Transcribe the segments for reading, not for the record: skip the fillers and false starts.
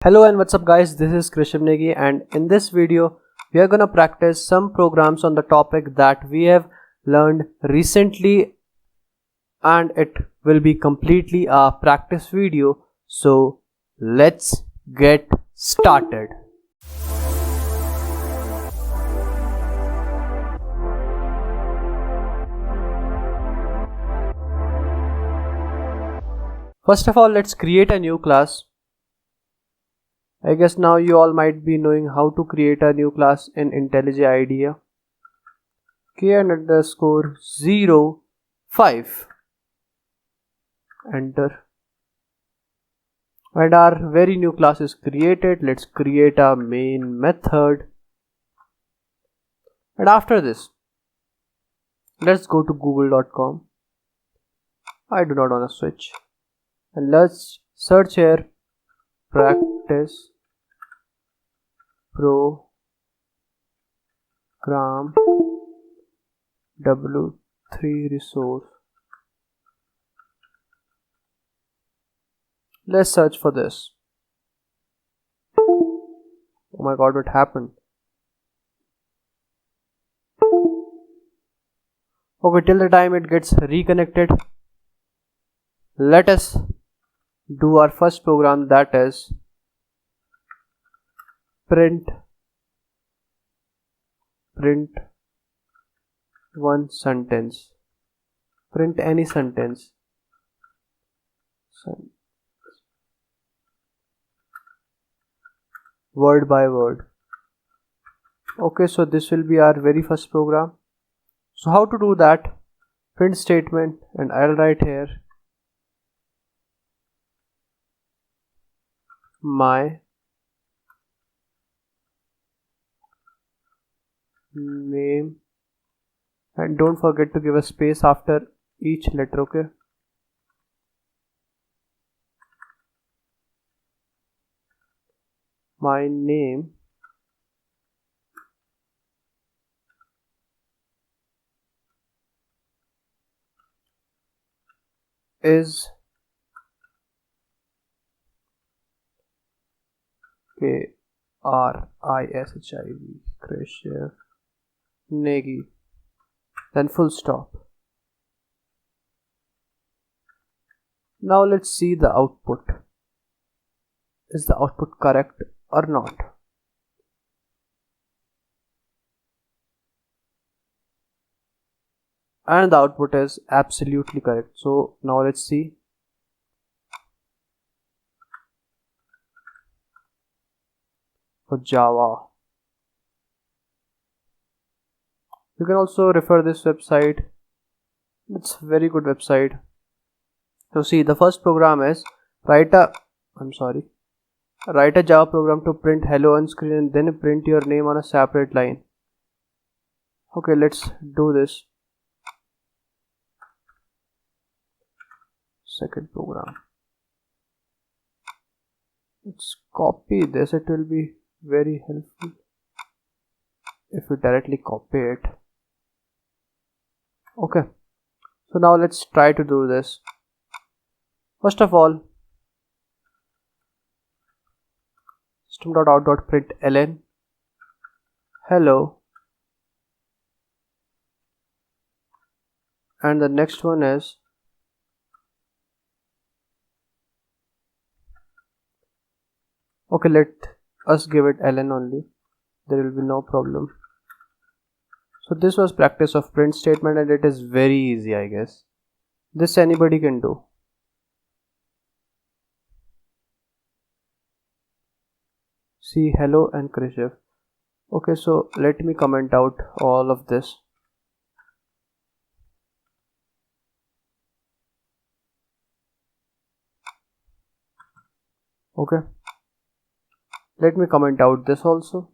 Hello and what's up guys, this is Krishan Negi and in this video we are gonna practice some programs on the topic that we have learned recently and it will be completely a practice video. So let's get started. First of all, let's create a new class. I guess now you all might be knowing how to create a new class in IntelliJ IDEA. K_05. Enter. And our very new class is created. Let's create a main method. And after this, let's go to google.com. I do not want to switch. And let's search here practice program W3 resource. Let's search for this. Oh my god, what happened? Okay, till the time it gets reconnected, let us do our first program, that is print one sentence. Print any sentence. Word by word. Okay, so this will be our very first program. So how to do that? Print statement, and I'll write here my name, and don't forget to give a space after each letter. Okay, my name is Krishiv, Krishiv Negi, then full stop. Now let's see the output. Is the output correct or not? And the output is absolutely correct. So now let's see. For Java, you can also refer this website. It's a very good website. So see, the first program is write a Java program to print hello on screen and then print your name on a separate line. Okay, let's do this. Second program. Let's copy this. It will be very helpful if you directly copy it. Okay, so now let's try to do this. First of all, system.out.println hello, and the next one is okay, let us give it ln only, there will be no problem. So this was practice of print statement and it is very easy, I guess. This anybody can do. See hello and Krishiv. Okay, so let me comment out all of this. Okay, let me comment out this also,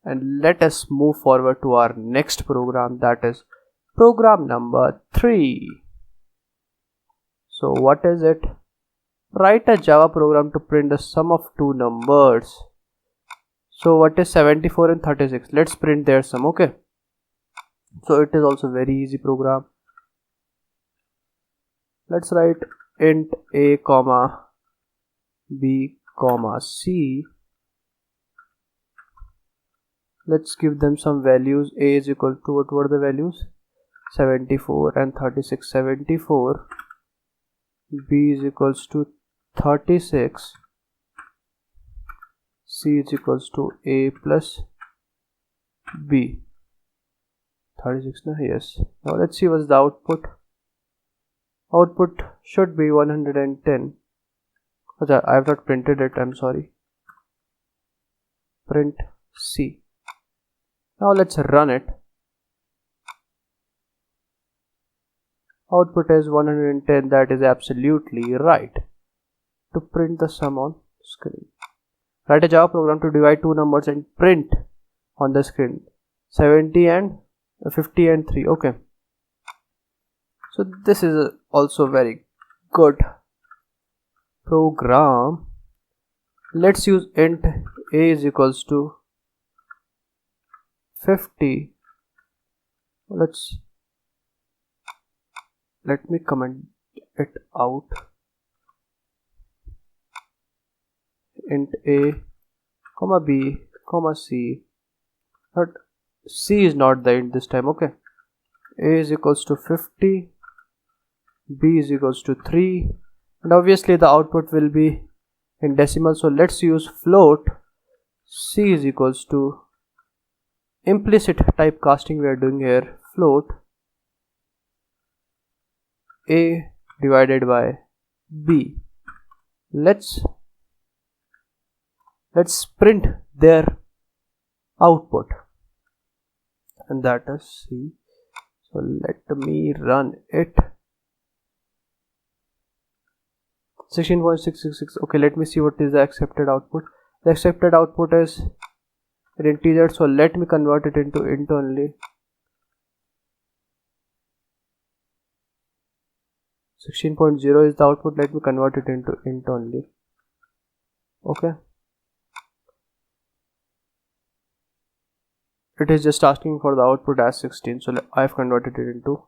and let us move forward to our next program, that is program number 3. So what is it? Write a Java program to print the sum of two numbers. So what is 74 and 36? Let's print their sum. Okay, so it is also very easy program. Let's write int a comma b comma C. Let's give them some values. A is equal to, what were the values? 74 and 36. 74. B is equals to 36. C is equals to A plus B. 36 na? Yes. Now let's see what's the output. Output should be 110. I have not printed it, I'm sorry. Print C. Now let's run it. Output is 110. That is absolutely right. To print the sum on screen, write a Java program to divide two numbers and print on the screen 70 and 50 and 3. Okay, so this is also very good program. Let's use int a is equals to 50. Let me comment it out. Int a comma b comma c. But c is not the int this time. Okay, a is equals to 50, b is equals to 3, and obviously the output will be in decimal, so let's use float. C is equals to implicit typecasting we are doing here, float a divided by b. Let's print their output, and that is C. So let me run it. 16.666. Okay, let me see what is the accepted output. The accepted output is an integer, so let me convert it into int only. 16.0 is the output. Let me convert it into int only. Okay, it is just asking for the output as 16, so I have converted it into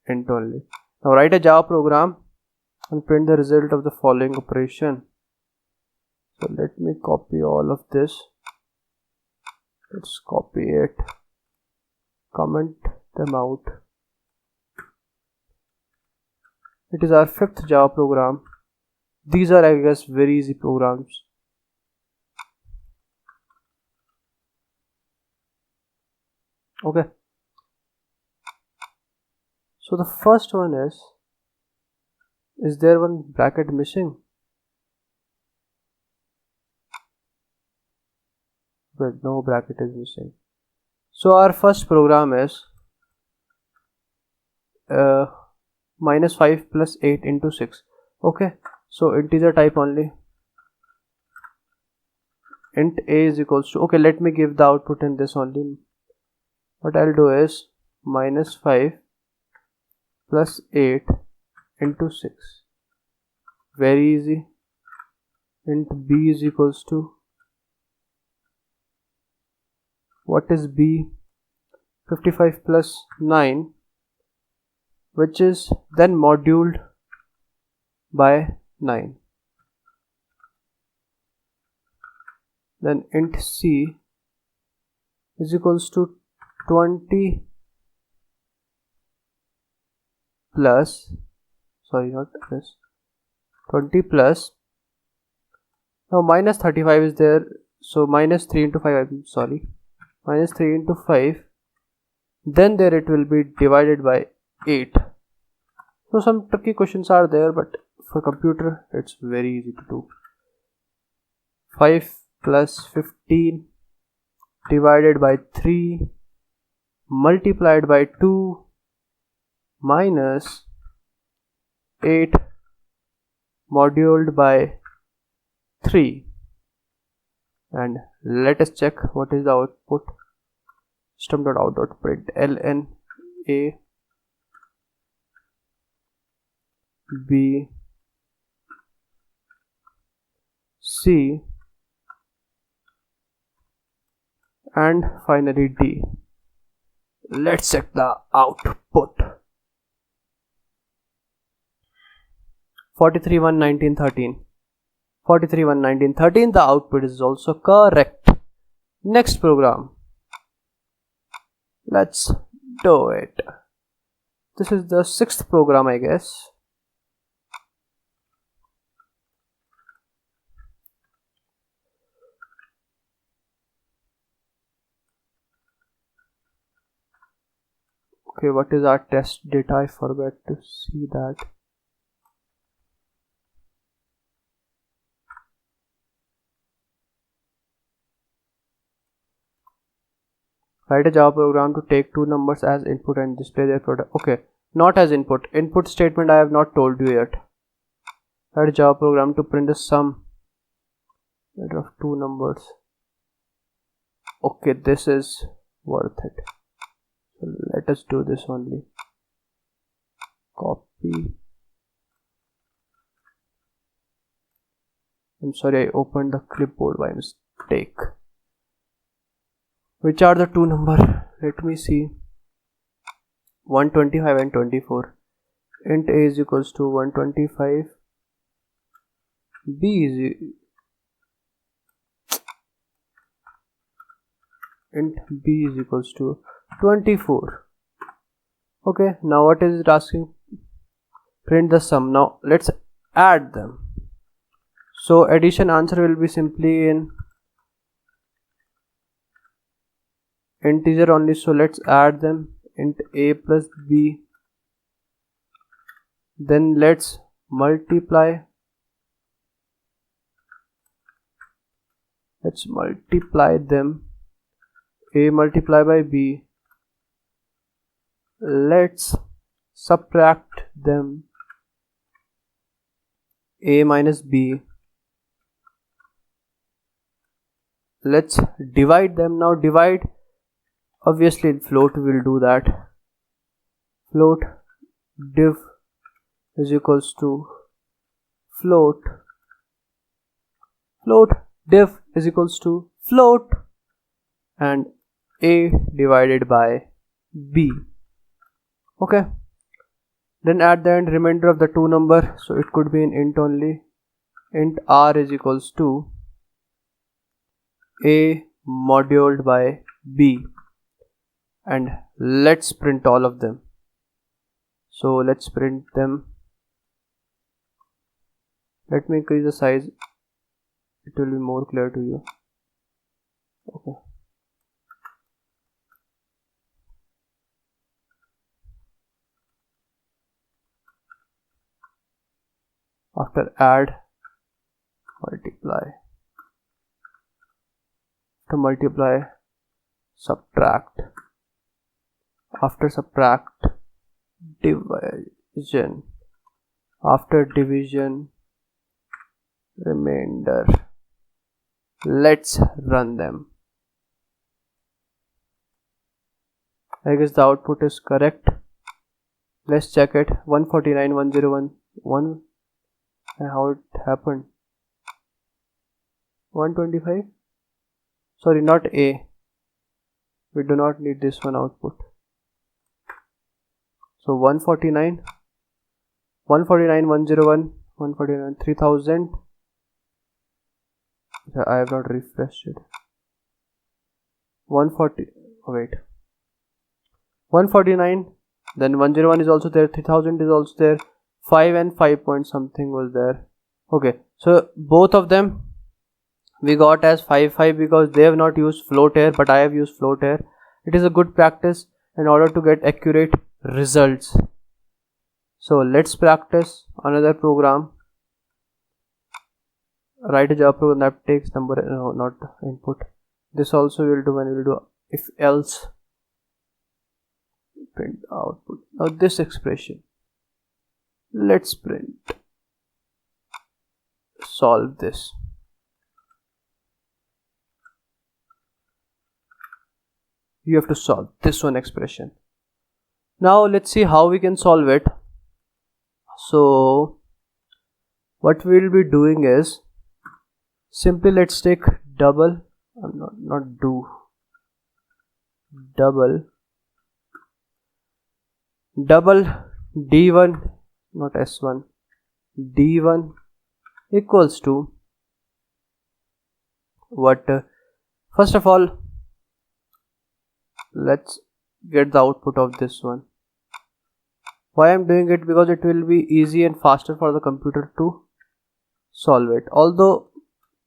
int only. Now write a Java program and print the result of the following operation. So let me copy all of this. Let's copy it, comment them out. It is our 5th Java program. These are, I guess, very easy programs. Okay, so the first one is there one bracket missing? But no bracket is missing. So our first program is minus 5 plus 8 into 6. Okay, so integer type only. Int a is equals to, okay, let me give the output in this only. What I'll do is minus 5 plus 8 into 6. Very easy. Int b is equals to, what is b? 55 plus 9, which is then moduled by 9. Then int c is equals to 20 plus, sorry, not this, 20 plus, now minus 35 is there, so minus 3 into 5, I'm sorry, minus 3 into 5, then there it will be divided by 8. So some tricky questions are there, but for computer it's very easy to do. 5 plus 15 divided by 3 multiplied by 2 minus 8 moduled by 3, and let us check what is the output. System.out.print ln a b c and finally d. Let's check the output. 43 1 19 13, 43, 119, 13. The output is also correct. Next program. Let's do it. This is the 6th program, I guess. Okay, what is our test data? I forgot to see that. Write a Java program to take two numbers as input and display their product. Okay, not as input. Input statement I have not told you yet. Write a Java program to print the sum of two numbers. Okay, this is worth it. So let us do this only. Copy. I'm sorry, I opened the clipboard by mistake. Which are the two numbers? Let me see. 125 and 24. Int a is equals to 125. B is int b is equals to 24. Okay, now what is it asking? Print the sum. Now let's add them. So addition answer will be simply in integer only, so let's add them. Int a plus b, then let's multiply them. A multiply by b, let's subtract them. A minus b, let's divide them. Now divide, obviously float will do that. Float div is equals to float div is equals to float and a divided by b. Okay, then at the end remainder of the two number, so it could be in int only. Int r is equals to a moduled by b, and let's print all of them. So let's print them. Let me increase the size, it will be more clear to you. Okay, after add, multiply, to multiply, subtract, after subtract, division, after division, remainder. Let's run them. I guess the output is correct. Let's check it. 149, 101, 1, and how it happened. 125, sorry, not a, we do not need this one output. So 149, 149, 101, 149, 3000. I have not refreshed it. 140, oh wait, 149, then 101 is also there, 3000 is also there, 5 and 5 point something was there. Okay, so both of them we got as 5 because they have not used float here, but I have used float here. It is a good practice in order to get accurate results. So let's practice another program. Write a Java program that takes number, no, not input. This also will do when we will do if else. Print output. Now this expression, let's print, solve this. You have to solve this one expression. Now let's see how we can solve it. So what we will be doing is simply let's take double, double d1, not s1, d1 equals to First of all, let's get the output of this one. Why I'm doing it? Because it will be easy and faster for the computer to solve it. Although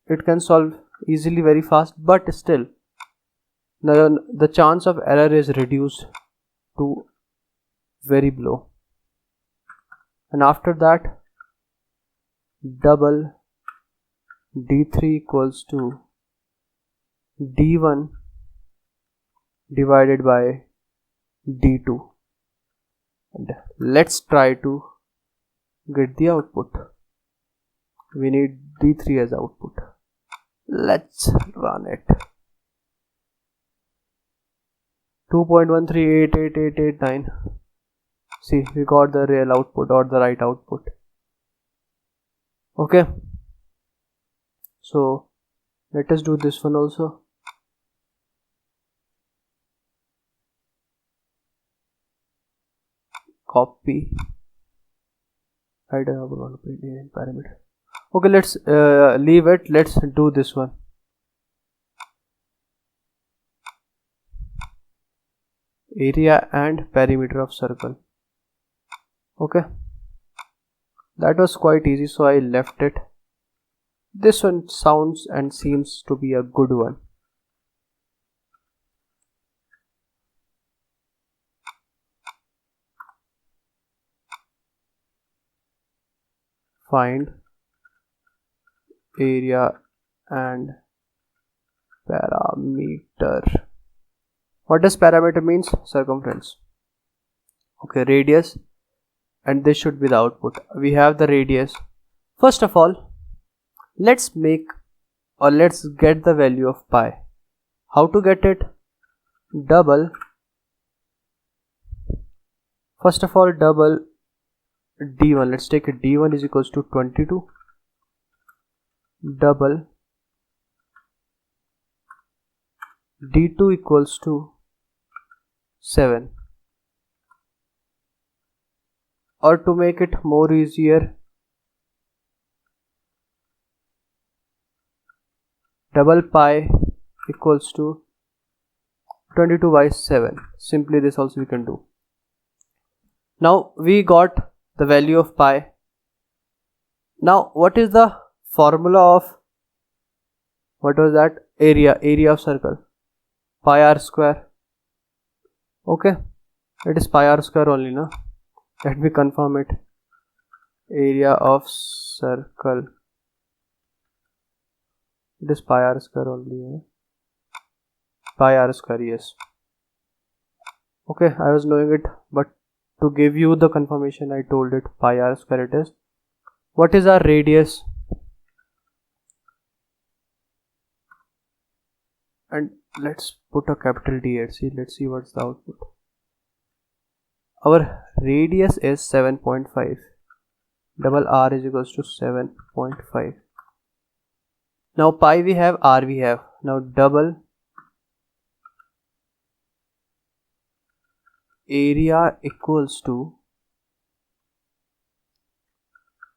it can solve easily very fast, but still the chance of error is reduced to very low. And after that, double d3 equals to d1 divided by d2, and let's try to get the output. We need d3 as output. Let's run it. 2.13888889. See, we got the real output or the right output. Okay, so let us do this one also. Copy. I don't want to print in parameter. Okay, let's leave it. Let's do this one. Area and perimeter of circle. Okay, that was quite easy, so I left it. This one sounds and seems to be a good one. Find area and parameter. What does parameter means? Circumference. Okay, radius, and this should be the output. We have the radius. First of all, let's get the value of pi. How to get it? Double. First of all, double d1. Let's take it. d1 is equals to 22. Double d2 equals to 7. Or to make it more easier, double pi equals to 22 by 7. Simply this also we can do. Now we got the value of pi. Now what is the formula of, what was that? Area of circle. Pi r square. Okay, it is pi r square only, no? Let me confirm it. Area of circle. It is pi r square only. Pi r square, yes. Okay, I was knowing it, but to give you the confirmation, I told it pi r square it is. What is our radius? And let's put a capital D here. See, let's see what's the output. Our radius is 7.5. Double r is equals to 7.5. Now pi we have, r we have. Now double area equals to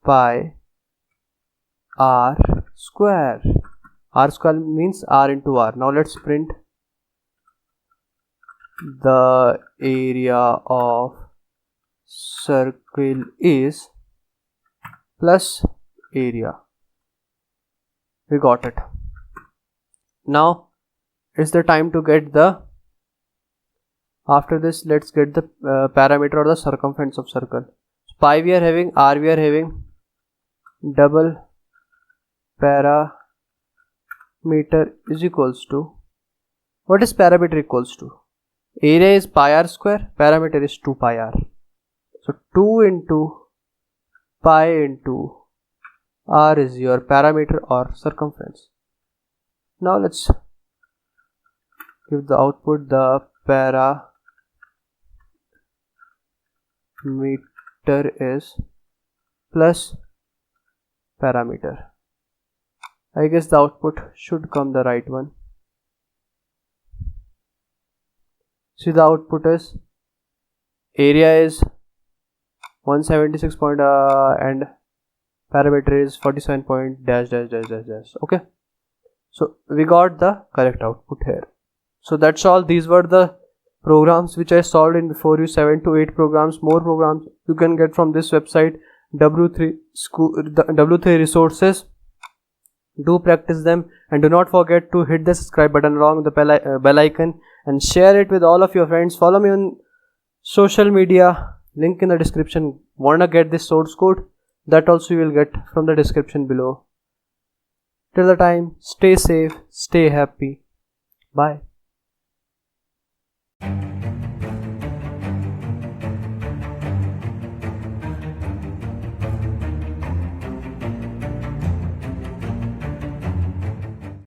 pi r square. R square means r into r. Now let's print the area of circle is plus area. We got it. Now it's the time to get the, after this let's get the parameter or the circumference of circle. So pi we are having, r we are having, double parameter is equals to, what is parameter equals to? Area is pi r square, parameter is 2 pi r. So 2 into pi into r is your parameter or circumference. Now let's give the output. The parameter is plus parameter. I guess the output should come the right one. See, the output is, area is 176 point and parameter is 47 point dash dash dash dash dash. Okay, So we got the correct output here. So that's all. These were the programs which I solved in before you. 7 to 8 programs. More programs you can get from this website, W3 school, the W3 resources. Do practice them, and do not forget to hit the subscribe button along with the bell icon, and share it with all of your friends. Follow me on social media, link in the description. Wanna get this source code? That also you will get from the description below. Till the time, stay safe, stay happy. Bye.